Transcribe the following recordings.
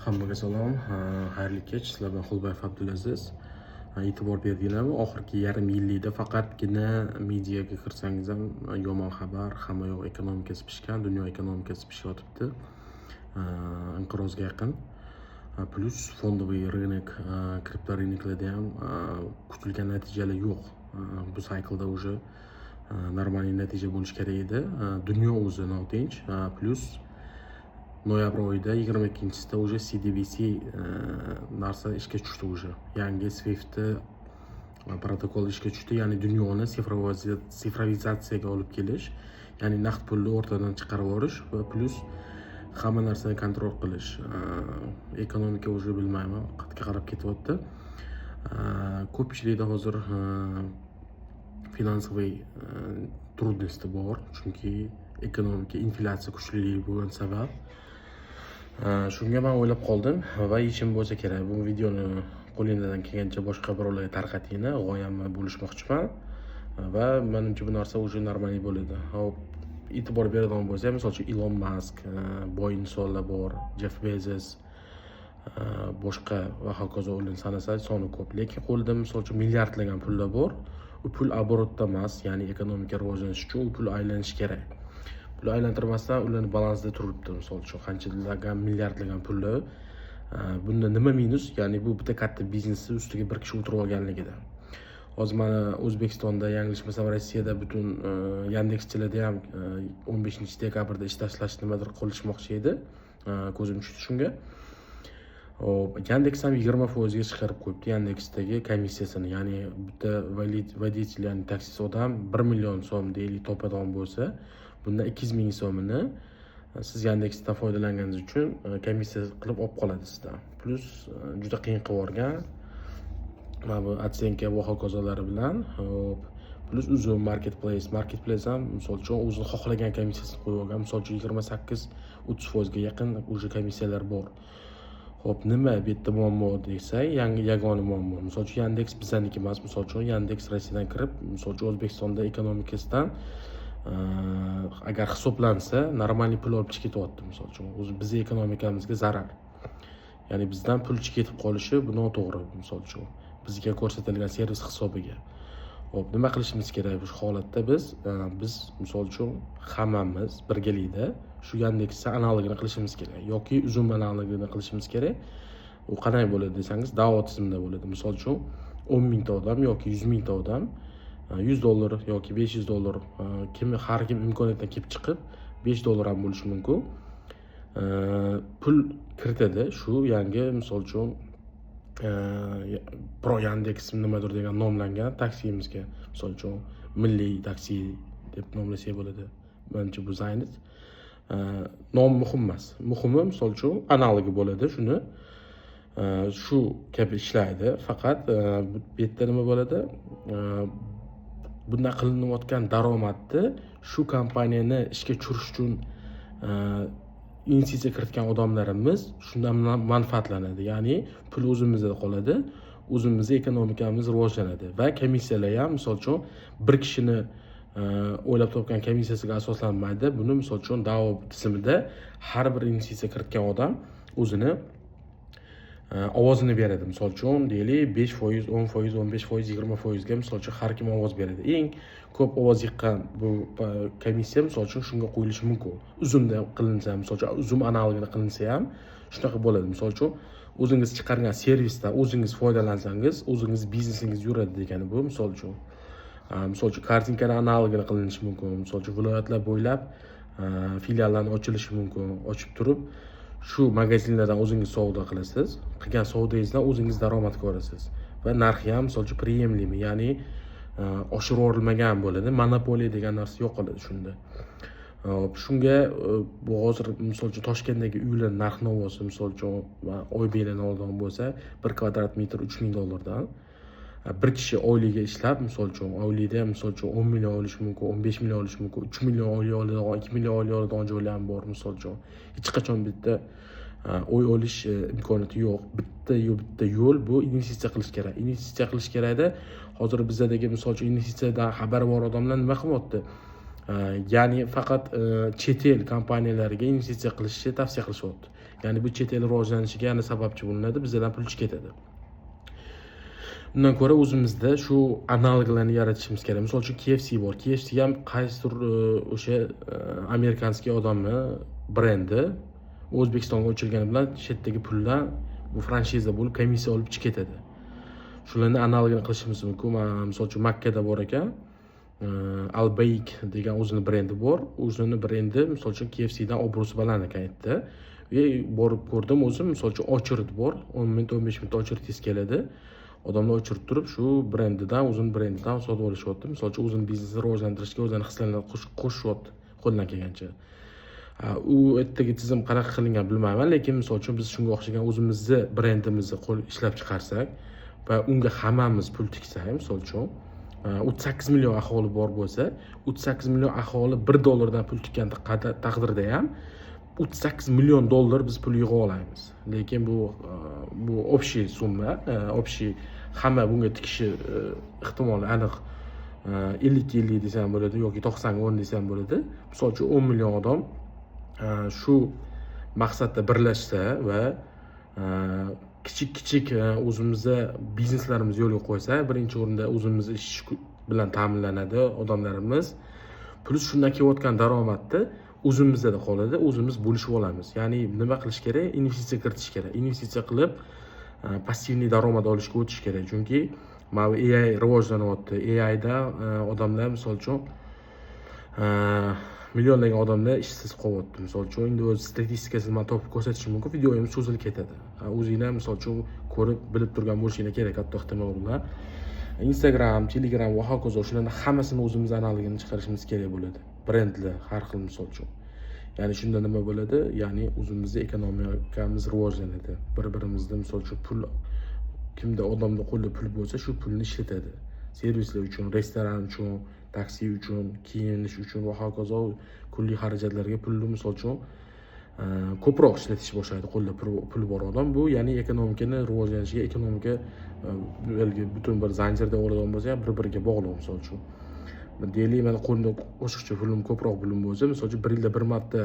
Hammaga salom. Xayrli kech. Sizlar bilan Xulbayev Abdulaziz. E'tibor berganlar oxirgi yarim yillikda faqatgina mediaga kirsangiz ham yomon xabar, hamma yoq ekonomikasi pishgan, dunyo ekonomikasi pishyotibdi. Inqirozga yaqin. Plus fondoviy rынок, kripto rынокlarda ham kutilgan natijalar yo'q. Bu sayklda уже normal natija bo'lishi kerak edi. Dunyo o'zi notinch. Plus noyabr oyida 22-sida уже CDBC narsa ishga tushdi уже. Yangi Swift protokol ishga tushdi, ya'ni dunyoni sifrovizatsiyaga olib kelish, ya'ni naqd pulni o'rtadan chiqarib yuborish va plus hamma narsani kontrol qilish. Ekonomika уже bilmayman, qayerga qarab ketyapti. Ko'pchilikda hozir finansiy trudности bor, chunki ekonomika inflyatsiya kuchliligi bo'lgan sabab. Shunga men o'ylab qoldim va yechim bo'lsa kerak. Bu videoni qo'lingizdan kelgancha boshqa birovlarga tarqatinglar, g'oyamni bo'lishmoqchiman va menimcha bu narsa уже normal bo'ladi. Hop, e'tibor beradigan bo'lsa, misol uchun Elon Musk, boy insonlar bor, Jeff Bezos, boshqa va hokazo ularni sanasak soni ko'p, lekin qo'lida misol uchun milliardlagan pullar bor. U pul oborotda emas, ya'ni ekonomika rivojlanishi uchun u pul aylanishi kerak. Pul aylantirmasdan ularni balansda turibdi, misol uchun qanchalarga milliardlagan pullar. Bunda nima minus? Ya'ni bu bitta katta biznesni ustiga bir kishi o'tirib olganligida. Hozir mana O'zbekistonda, yanglishmasam Rossiyada butun Yandexchilarda ham 15-dekabrda ish tashlash nimadir qilishmoqchi edi. Ko'zim tushdi shunga. Yandex ham 20% ga chiqarib qo'yibdi Yandexdagi komissiyasini. Ya'ni bitta водитель, ya'ni taksi odam 1 million so'm deylik topadigan bo'lsa, bunda 200 ming so'mini siz Yandexdan foydalanganingiz uchun komissiya qilib olib qoladi sizdan. Plus juda qiyin qilib yuborgan. Mana bu Adsenka va hokozalari bilan, plus Uzum marketplace ham misol uchun o'zi xohlagan komissiyasini qo'yib olgan. Misol uchun 28-30% ga yaqin o'sha komissiyalar bor. Xo'p, nima bu yerda muammo desak, yagona muammo. Misol uchun Yandex bizaniki emas. Misol uchun Yandex Rossiyadan kirib, misol uchun O'zbekistonda ekonomikasidan agar hisoblansa, normal pul olib chiqib ketyapti. Misol uchun o'zi bizning ekonomikamizga zarar. Ya'ni bizdan pul chiqib ketib qolishi bu noto'g'ri. Misol uchun bizga ko'rsatilgan servis hisobiga. Xo'p, nima qilishimiz kerak bu holatda? Biz misol uchun hammamiz birgalikda shu Yandex analogini qilishimiz kerak yoki Uzum analogini qilishimiz kerak. U qanday bo'ladi desangiz, DAO tizimida bo'ladi. Misol uchun 10 mingta odam yoki 100 mingta odam $100 yoki $500 har kim imkoniyatdan kelib chiqib $5 ham bo'lishi mumkin. Pul kiritadi shu yangi misol uchun Pro Yandex nimadir degan nomlangan taksimizga, misol uchun milliy taksi deb nomlasak bo'ladi. Menimcha bu zaynit. Nom muhim emas. Muhimi misol uchun analogi bo'ladi shuni. Shu kabi ishlaydi. Faqat bu yerda nima bo'ladi? Bundan qilinayotgan daromadni shu kompaniyani ishga tushirish uchun investitsiya kiritgan odamlarimiz shundan manfaatlanadi. Ya'ni pul o'zimizda qoladi, o'zimizning ekonomikamiz rivojlanadi va komissiyalar ham misol uchun bir kishini o'ylab topgan komissiyasiga asoslanmaydi. Buni misol uchun DAO tizimida har bir investitsiya kiritgan odam o'zini ovozini beradi. Misol uchun deylik 5%, 10%, 15%, 20% ga misol uchun har kim ovoz beradi. Eng ko'p ovoz yiqqan bu komissiya misol uchun shunga qo'yilishi mumkin. Uzumda qilinsa, misol uchun Uzum analogini qilinsa ham shunaqa bo'ladi. Misol uchun o'zingiz chiqargan servisdan o'zingiz foydalansangiz, o'zingiz biznesingiz yuradi degani bu. Misol uchun kartinkani analogini qilinishi mumkin. Misol uchun viloyatlar bo'ylab filiallarni ochilishi mumkin. Ochib turib shu magazinlardan o'zingiz savdo qilasiz. Qilgan savdongizdan o'zingiz daromad ko'rasiz va narxi ham misol uchun premiymi, ya'ni oshirib yuborilmagan bo'ladi. Monopoliya degan narsa yo'qoladi shunda. Shunga bu hozir misol uchun Toshkentdagi uylar narx-navosi misol uchun oy belini olgan bo'lsa, 1 kvadrat metr $3000 dan. Bir kishi oyligiga ishlab, misol uchun oylikda misol uchun 10 million olish mumkin, 15 million olish mumkin, 3 million oylik oladigan, 2 million oylik oladigan joylar ham bor. Misol uchun hech qachon bitta oy olish imkoniyati yo'q. Bitta yo'l bu investitsiya qilish kerak. Investitsiya qilish kerakda hozir bizdagi misol uchun investitsiyadan xabari bor odamlar nima qilyapti? Ya'ni faqat chet el kompaniyalariga investitsiya qilishni tavsiya qilishyapti. Ya'ni bu chet el rivojlanishiga yana sababchi bo'linadi, bizdan pul ketadi. Undan ko'ra o'zimizda shu analoglarni yaratishimiz kerak. Misol uchun KFC bor. KFC ham qaysidir o'sha amerikanskiy odamni brendi O'zbekistonga o'chirgani bilan chetdagi pullar bu franshiza bo'lib komissiya olib ketadi. Shularni analogini qilishimiz mumkin. Misol uchun Makkada bor ekan, Albaik degan o'zining brendi bor. O'zining brendi misol uchun KFC dan obro'si baland ekan aytdi. Va borib ko'rdim o'zim, misol uchun ochirib bor. 10 minut, 15 minut ochirib keladi. Odamlar o'chirib turib shu brendidan, o'zining brendidan sotib olishyapti. Misol uchun o'zining biznesini rivojlantirishga o'zini hislarini qo'shyapti qo'ldan kelgancha. U ertaga tizim qanaqa qilingan bilmayman, lekin misol uchun biz shunga o'xshagan o'zimizni brendimizni ishlab chiqarsak va unga hammamiz pul tiksak, misol uchun 38 million aholi bor bo'lsa, 38 million aholi $1 pul tikkan taqdirda ham 38 million dollar biz pul yig'a olamiz. Lekin bu общий summa, общий hamma bunga tikishi ehtimoli aniq 50-50 desam bo'ladi yoki 90-10 desam bo'ladi. Misol uchun 10 million odam shu maqsadda birlashsa va kichik o'zimizda bizneslarimiz yo'lga qo'ysa, birinchi o'rinda o'zimiz ish bilan ta'minlanadi odamlarimiz. Plus shundan kelayotgan daromadni o'zimizda qoladi, o'zimiz bo'lishib olamiz. Ya'ni nima qilish kerak? Investitsiya kiritish kerak. Investitsiya qilib passivniy daromad olishga o'tish kerak. Chunki mana AI rivojlanyapti. AI da odamlar misol uchun millionlagan odamlar ishsiz qolyapti. Misol uchun endi o'z statistikasini men topib ko'rsatishim mumkin, videoyim cho'zilib ketadi. O'zinglar misol uchun ko'rib, bilib turgan bo'lishinglar kerak, katta ehtimol bilan. Instagram, Telegram va hokazo shularning hammasini o'zimiz analogini chiqarishimiz kerak bo'ladi. Brendlar har xil misol uchun. Ya'ni shunda nima bo'ladi? Ya'ni o'zimizning ekonomikamiz rivojlanadi. Bir-birimizni misol uchun pul kimda odamda qo'lda pul bo'lsa, shu pulni ishlatadi. Servislar uchun, restoran uchun, taksi uchun, kiyinish uchun va hokazo kulli xarajatlarga pulni misol uchun ko'proq ishlatish boshlaydi qo'lda pul bor odam. Bu ya'ni ekonomikani rivojlanishiga, ekonomika butun bir zanjirda oladigan bo'lsa, bir-biriga bog'liq misol uchun. Deylik, men qo'lda qo'shiqcha pulim ko'proq pulim bo'lsa, misol uchun bir yilda bir marta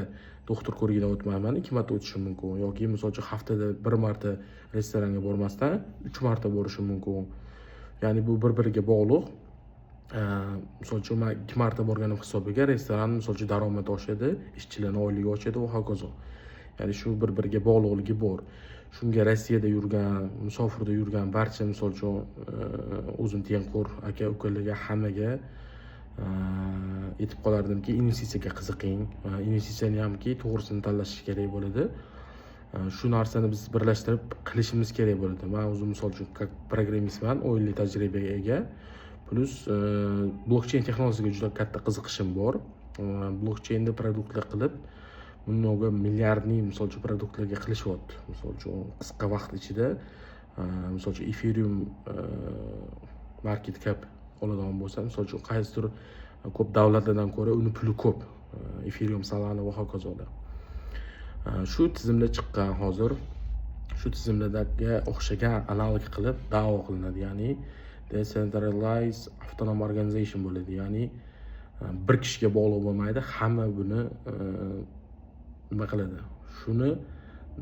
doktor ko'rigidan o'tmayman, 2 marta o'tishim mumkin. Yoki misol uchun haftada bir marta restoranga bormasdan 3 marta borishim mumkin. Ya'ni bu bir-biriga bog'liq. Misol uchun men 2 marta borganim hisobiga restoran misol uchun daromad oshadi, ishchilarning oyligi oshadi va hokazo. Ya'ni shu bir-biriga bog'liqligi bor. Shunga Rossiyada yurgan, musofirda yurgan barcha misol uchun o'zim tengqur aka-ukalarga hammaga aytib qolardimki, investitsiyaga qiziqing. Investitsiyani hamki to'g'risini tanlash kerak bo'ladi. Shu narsani biz birlashtirib qilishimiz kerak bo'ladi. Men o'zim misol uchun programmistman, 10 yillik tajribaga ega. Plus blockchain texnologiyasiga juda katta qiziqishim bor. Blockchainda produktlar qilib, bunga milliardning misol uchun produktlarga qilishyapti. Misol uchun qisqa vaqt ichida misol uchun Ethereum market cap oladigan bo'lsa, misol uchun qaysidir ko'p davlatlardan ko'ra uni puli ko'p. Ethereum, Solana va hokazolar. Shu tizimda chiqqan hozir shu tizimlarga o'xshagan analog qilib da'vo qilinadi. Ya'ni decentralized autonomous organization bo'ladi. Ya'ni bir kishiga bog'liq bo'lmaydi, hamma buni nima qiladi? Shuni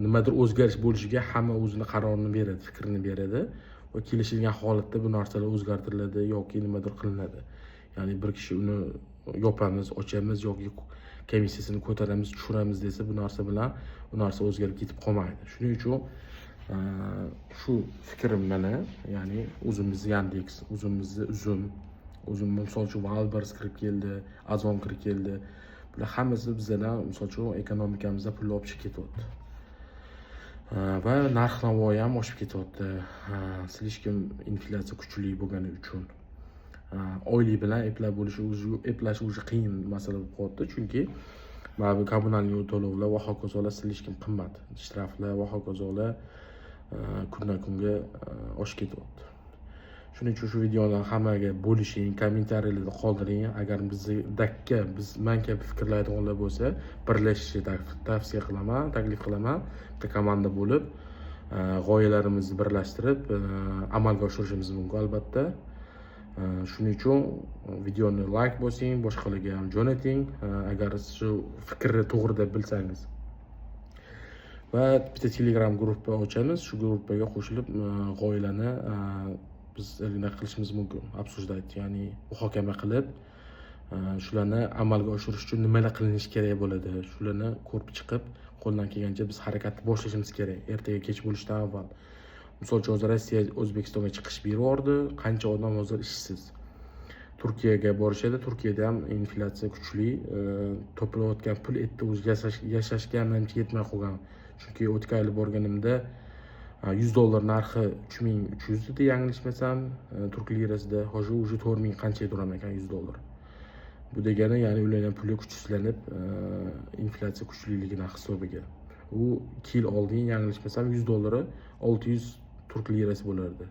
nimadir o'zgarish bo'lishiga hamma o'zining qarorini beradi, fikrini beradi va kelishilgan holatda bu narsalar o'zgartiriladi yoki nimadir qilinadi. Ya'ni bir kishi uni yopamiz, ochamiz yoki komissiyasini ko'taramiz, tushiramiz desa, bu narsa bilan bu narsa o'zgarib ketib qolmaydi. Shuning uchun shu fikrim mana, ya'ni o'zimiz Yandex, o'zimizni o'zim misol uchun Wildberries kirib keldi, Azon kirib keldi. Bular hammasi bizdan misol uchun ekonomikamizda pul olib ketyapti. Va narx-navo ham oshib ketyapti. Slishkim inflyatsiya kuchli bo'lgani uchun oylik bilan eplash уже qiyin masala bo'lib qoldi, chunki mana bu kommunalniy to'lovlar va hokazolar slishkim qimmat, shtraflar va hokazolar kundan kunga oshib ketyapti. Shuning uchun shu videoni hammaga bo'lishing, kommentariyalarda qoldiring. Agar men kabi fikrlaydiganlar bo'lsa, birlashishni tavsiya qilaman, taklif qilaman. Bitta komanda bo'lib, g'oyalarimizni birlashtirib amalga oshirishimiz mumkin albatta. Shuning uchun videoni like bosing, boshqalarga ham jo'nating, agar shu fikrni to'g'ri deb bilsangiz. va bitta Telegram gruppa ochamiz. Shu gruppaga qo'shilib g'oyalarni biz nima qilishimiz mumkin, обсуждать, ya'ni muhokama qilib, shularni amalga oshirish uchun nimalar qilinishi kerak bo'ladi, shularni ko'rib chiqib, qo'ldan kelgancha biz harakatni boshlashimiz kerak. Ertaga kech bo'lishidan avval. Misol uchun hozir Rossiya O'zbekistonga chiqish beryapti, qancha odam hozir ishsiz. Turkiyaga borishadi. Turkiyada ham inflyatsiya kuchli, to'playotgan pul endi o'zi yashashga menimcha yetmay qolgan. Chunki o'tgan yil borganimda $100 narxi 3300 edi, yanglishmasam, turk lirasida. Hozir уже 4000 qancha turar ekan $100. Bu degani, ya'ni ularning puli kuchsizlanib, inflyatsiya kuchliligini hisobiga. U 2 yil oldin yanglishmasam $100 600 turk lirasi bo'lardi.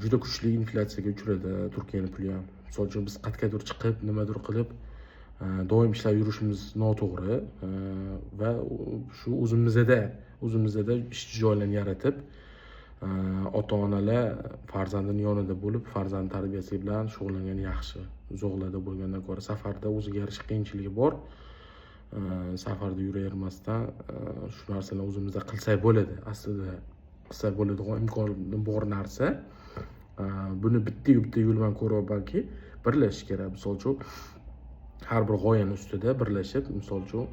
Juda kuchli inflyatsiyaga uchradi Turkiyaning puli ham. Misol uchun biz qatqadir chiqib, nimadir qilib, doim ishlab yurishimiz noto'g'ri va shu o'zimizda ish joylarini yaratib, ota-onalar farzandini yonida bo'lib, farzand tarbiyasi bilan shug'ullangan yaxshi. Uzoqlarda bo'lgandan ko'ra safarda o'ziga yarasha qiyinchiligi bor. Safarda yuravermasdan shu narsalarni o'zimizda qilsak bo'ladi. Aslida qilsak bo'ladigan imkoni bor narsa. Buni bitta yo'l bilan ko'ryapmanki, birlashish kerak. Misol uchun har bir g'oyani ustida birlashib, misol uchun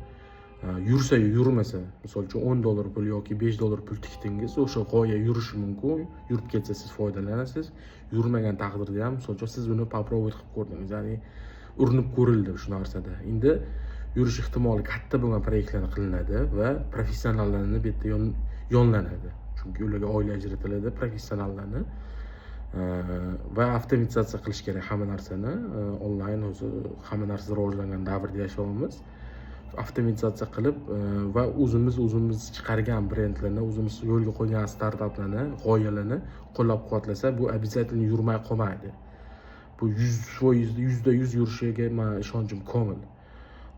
yursa yurmasa, misol uchun $10 pul yoki $5 pul tikdingiz, o'sha g'oya yurishi mumkin. Yurib ketsa siz foydalanasiz. Yurmagan taqdirda ham, misol uchun siz uni попробовать qilib ko'rdingiz, ya'ni urinib ko'rildi shu narsada. Endi yurish ehtimoli katta bo'lgan proyektlar qilinadi va professionallarni bu yerda yollanadi. Chunki ularga oila ajratiladi, professionallarni va avtomatizatsiya qilish kerak hamma narsani. Onlayn o'zi hamma narsa rivojlangan davrda yashayapmiz. Avtomatizatsiya qilib va o'zimiz chiqargan brendlarni, o'zimiz yo'lga qo'ygan startaplarni, g'oyalarni qo'llab-quvvatlasa, bu обязательно yurmay qolmaydi. Bu 100% yurishiga men ishonchim komil.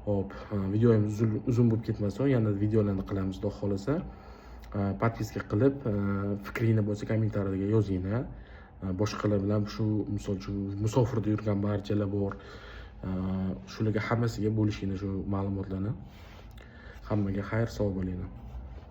Hop, videomiz uzun bo'lib ketmasin, yana videolarni qilamiz, xudo xolasa. Podpiska qilib, fikringiz bo'lsa kommentariyga yozinglar. Boshqalar bilan shu, misol uchun, musofirda yurgan barchalar bor. Shularga hammasiga bo'lishinglar shu ma'lumotlarni. Hammaga xayr, sog' bo'linglar.